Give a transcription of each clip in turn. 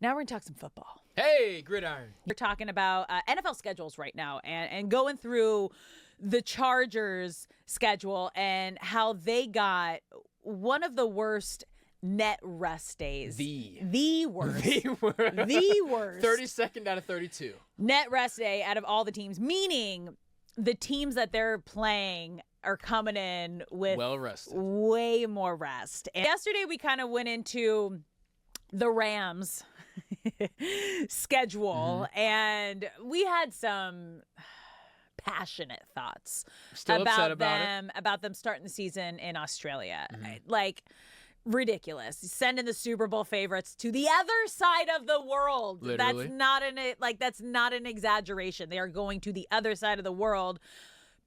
Now we're going to talk some football. Hey, gridiron. We're talking about NFL schedules right now and going through the Chargers schedule and how they got one of the worst net rest days. The worst. The worst. 32nd out of 32. Net rest day out of all the teams, meaning the teams that they're playing are coming in with way more rest. And yesterday we kind of went into the Rams schedule, and we had some passionate thoughts about them starting the season in Australia. Like, ridiculous. Sending the Super Bowl favorites to the other side of the world. Literally. That's not an exaggeration. They are going to the other side of the world.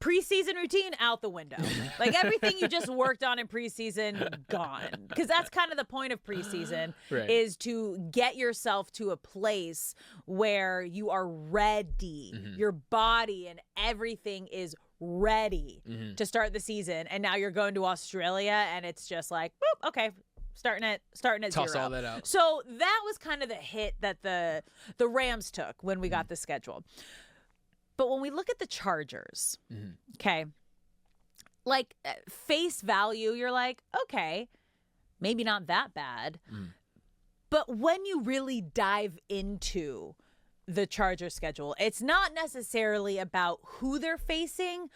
Preseason routine out the window. Like, everything you just worked on in preseason, gone. Because that's kind of the point of preseason, is to get yourself to a place where you are ready. Your body and everything is ready to start the season. And now you're going to Australia, and it's just like, boop, okay, starting at Toss zero. all that out. So that was kind of the hit that the Rams took when we got the schedule. But when we look at the Chargers, okay, like face value, you're like, okay, maybe not that bad. But when you really dive into the Chargers schedule, it's not necessarily about who they're facing,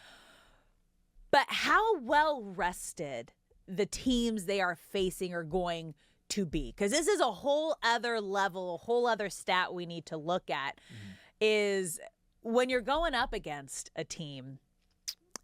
but how well rested the teams they are facing are going to be. Because this is a whole other level, a whole other stat we need to look at, is when you're going up against a team,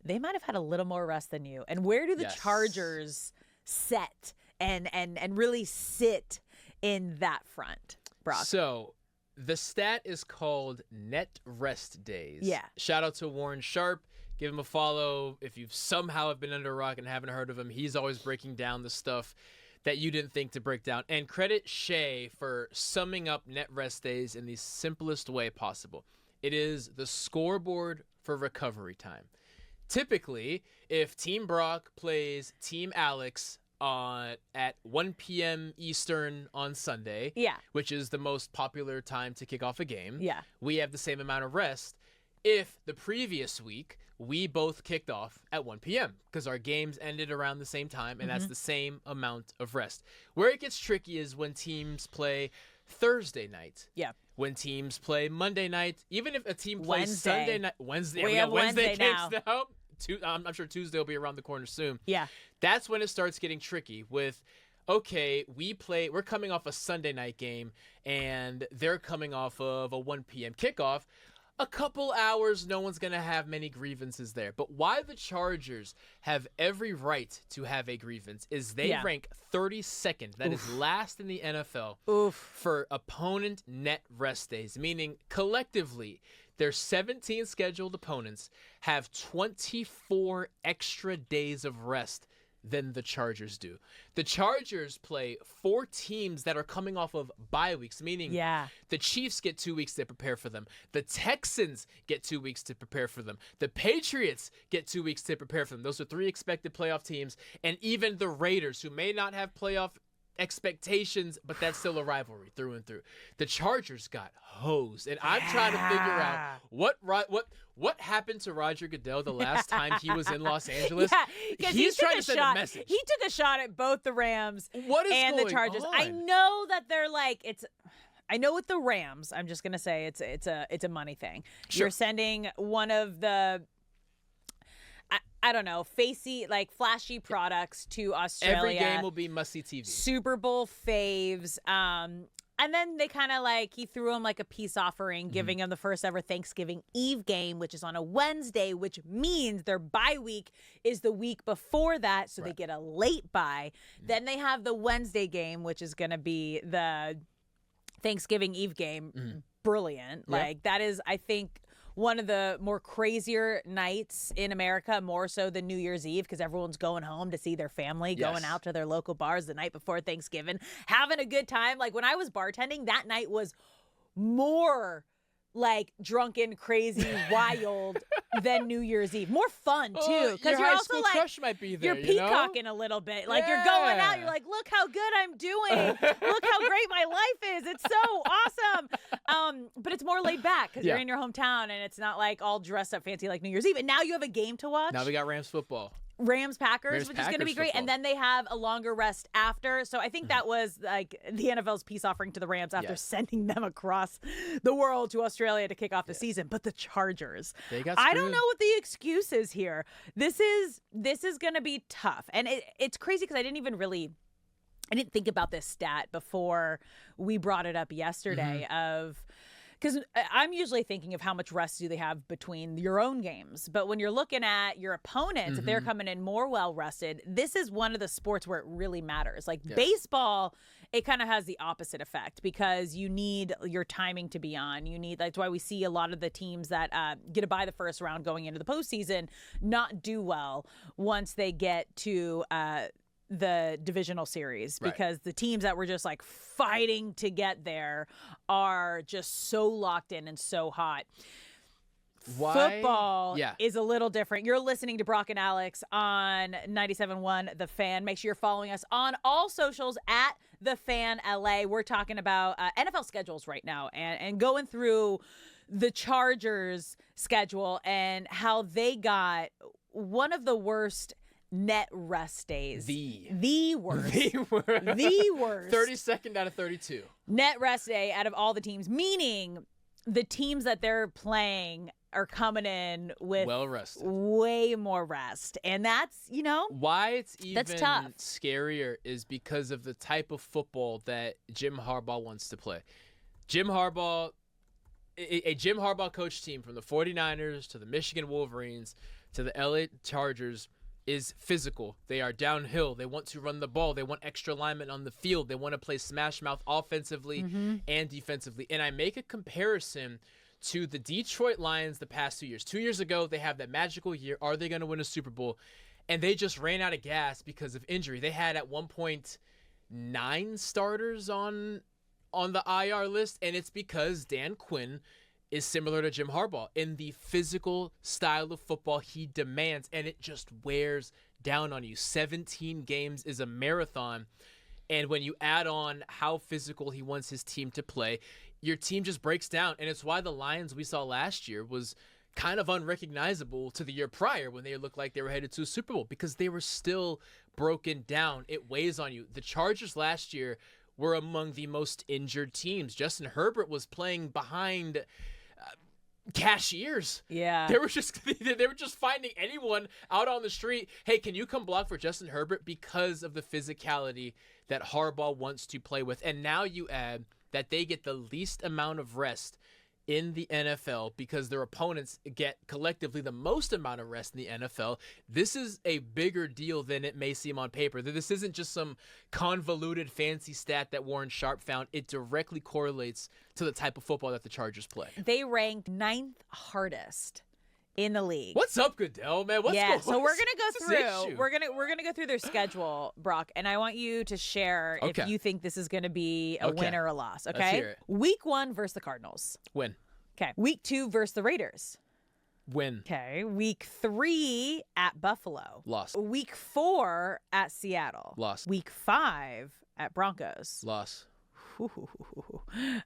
they might have had a little more rest than you. And where do the Chargers set and really sit in that front, Brock? So the stat is called net rest days. Yeah. Shout out to Warren Sharp. Give him a follow. If you've somehow have been under a rock and haven't heard of him, he's always breaking down the stuff that you didn't think to break down. And credit Shay for summing up net rest days in the simplest way possible. It is the scoreboard for recovery time. Typically, if Team Brock plays Team Alex at 1 p.m. Eastern on Sunday, which is the most popular time to kick off a game, we have the same amount of rest if the previous week we both kicked off at 1 p.m. because our games ended around the same time, and that's the same amount of rest. Where it gets tricky is when teams play Thursday night. When teams play Monday night, even if a team plays Sunday night, Wednesday, we have Wednesday now. I'm sure Tuesday will be around the corner soon. That's when it starts getting tricky with, okay, we're coming off a Sunday night game and they're coming off of a 1 p.m. kickoff. A couple hours, no one's going to have many grievances there. But why the Chargers have every right to have a grievance is they rank 32nd. That is last in the NFL for opponent net rest days, meaning collectively their 17 scheduled opponents have 24 extra days of rest than the Chargers do. The Chargers play 4 teams that are coming off of bye weeks, meaning the Chiefs get 2 weeks to prepare for them. The Texans get 2 weeks to prepare for them. The Patriots get 2 weeks to prepare for them. Those are 3 expected playoff teams. And even the Raiders, who may not have playoff expectations, but that's still a rivalry through and through. The Chargers got hosed, and I'm trying to figure out what happened to Roger Goodell the last time he was in Los Angeles. He's trying to send a message. He took a shot at both the Rams and the Chargers. On? I know that they're like I know with the Rams, I'm just gonna say it's a money thing. Sure. You're sending one of the I don't know, flashy products to Australia. Every game will be must-see TV. Super Bowl faves. And then they kind of he threw him like a peace offering, giving him the first ever Thanksgiving Eve game, which is on a Wednesday, which means their bye week is the week before that. So they get a late bye. Then they have the Wednesday game, which is going to be the Thanksgiving Eve game. Brilliant. That is, I think, one of the more crazier nights in America, more so than New Year's Eve, because everyone's going home to see their family, going out to their local bars the night before Thanksgiving, having a good time. Like, when I was bartending, that night was more drunken, crazy, wild than New Year's Eve. More fun too, because your you're high also school like crush might be there. you're peacocking a little bit. Like you're going out. You're like, look how good I'm doing. Look how great my life is. It's so awesome. But it's more laid back because you're in your hometown and it's not like all dressed up fancy like New Year's Eve. And now you have a game to watch. Now we got Rams football. Rams-Packers, which is going to be great. Football. And then they have a longer rest after. So I think that was like the NFL's peace offering to the Rams after sending them across the world to Australia to kick off the season. But the Chargers, they got I don't know what the excuse is here. This is going to be tough. And it's crazy because I didn't think about this stat before we brought it up yesterday because I'm usually thinking of how much rest do they have between your own games. But when you're looking at your opponents, if they're coming in more well-rested, this is one of the sports where it really matters. Like baseball, it kind of has the opposite effect because you need your timing to be on. That's why we see a lot of the teams that get a bye the first round going into the postseason not do well once they get to the divisional series because the teams that were just like fighting to get there are just so locked in and so hot. Football is a little different. You're listening to Brock and Alex on 97.1 The Fan. Make sure you're following us on all socials at The Fan LA. We're talking about NFL schedules right now and going through the Chargers schedule and how they got one of the worst net rest days. The worst. The worst. 32nd out of 32. Net rest day out of all the teams, meaning the teams that they're playing are coming in with way more rest. And that's, why it's even that's tough. Scarier is because of the type of football that Jim Harbaugh wants to play. Jim Harbaugh, a Jim Harbaugh coach team from the 49ers to the Michigan Wolverines to the LA Chargers is physical. They are downhill. They want to run the ball. They want extra linemen on the field. They want to play smash mouth offensively and defensively. And I make a comparison to the Detroit Lions the past 2 years. 2 years ago, they have that magical year. Are they going to win a Super Bowl? And they just ran out of gas because of injury. They had at one point 9 starters on the IR list, and it's because Dan Quinn is similar to Jim Harbaugh in the physical style of football he demands, and it just wears down on you. 17 games is a marathon, and when you add on how physical he wants his team to play, your team just breaks down, and it's why the Lions we saw last year was kind of unrecognizable to the year prior when they looked like they were headed to a Super Bowl because they were still broken down. It weighs on you. The Chargers last year were among the most injured teams. Justin Herbert was playing behind cashiers. Yeah. They were just finding anyone out on the street. Hey, can you come block for Justin Herbert? Because of the physicality that Harbaugh wants to play with. And now you add that they get the least amount of rest in the NFL because their opponents get collectively the most amount of rest in the NFL. This is a bigger deal than it may seem on paper. This isn't just some convoluted fancy stat that Warren Sharp found. It directly correlates to the type of football that the Chargers play. They ranked 9th hardest in the league. What's up, Goodell, man? What's going on? So we're gonna go through their schedule, Brock, and I want you to share if you think this is gonna be a win or a loss. Okay. Let's hear it. Week 1 versus the Cardinals. Win. Okay. Week 2 versus the Raiders. Win. Okay. Week 3 at Buffalo. Loss. Week 4 at Seattle. Loss. Week 5 at Broncos. Loss.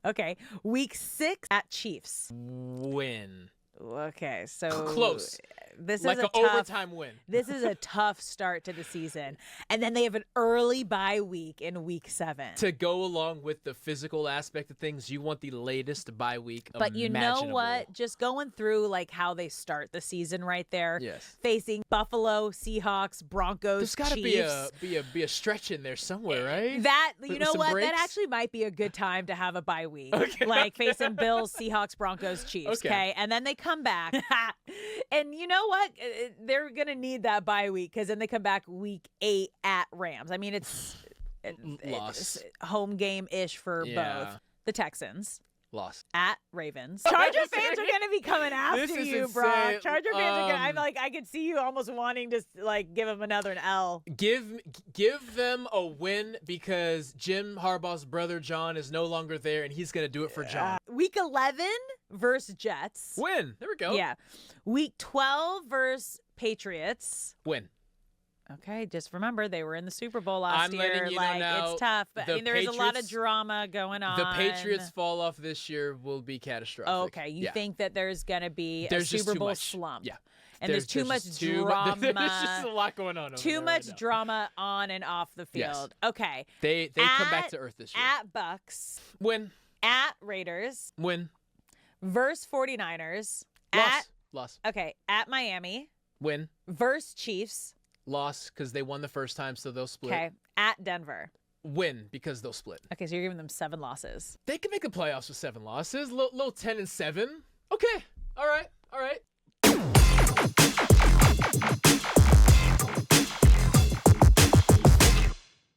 Okay. Week 6 at Chiefs. Win. Okay, so close. This like is an overtime win. This is a tough start to the season, and then they have an early bye week in Week 7. To go along with the physical aspect of things, you want the latest bye week. But you know what? Just going through like how they start the season right there. Yes. Facing Buffalo, Seahawks, Broncos, There's got to be a stretch in there somewhere, right? That you know what? Breaks? That actually might be a good time to have a bye week, facing Bills, Seahawks, Broncos, Chiefs. Okay, and then they come back, and you know what? They're gonna need that bye week because then they come back Week 8 at Rams. I mean, it's loss home game ish for both. The Texans, Loss. At Ravens. Charger fans are going to be coming after This is you, insane. bro. Charger fans are going to, I'm like, I could see you almost wanting to, like, give them another L. Give them a win because Jim Harbaugh's brother John is no longer there, and he's going to do it for John. Week 11 versus Jets. Win. There we go. Yeah. Week 12 versus Patriots. Win. Okay, just remember they were in the Super Bowl last year. Letting you know now, it's tough, but I mean there is a lot of drama going on. The Patriots fall off this year will be catastrophic. Okay, you think that there's going to be a There's Super Bowl much. slump. Yeah. And there's too much drama. There's just a lot going on over Too there much right now. drama on and off the field. Yes. Okay. They come back to earth this year. At Bucks. Win. At Raiders. Win. Versus 49ers. Loss. Okay, at Miami. Win. Versus Chiefs. Loss because they won the first time, so they'll split. Okay, at Denver. Win because they'll split. Okay, so you're giving them 7 losses. They can make the playoffs with 7 losses. Little 10-7. Okay. All right.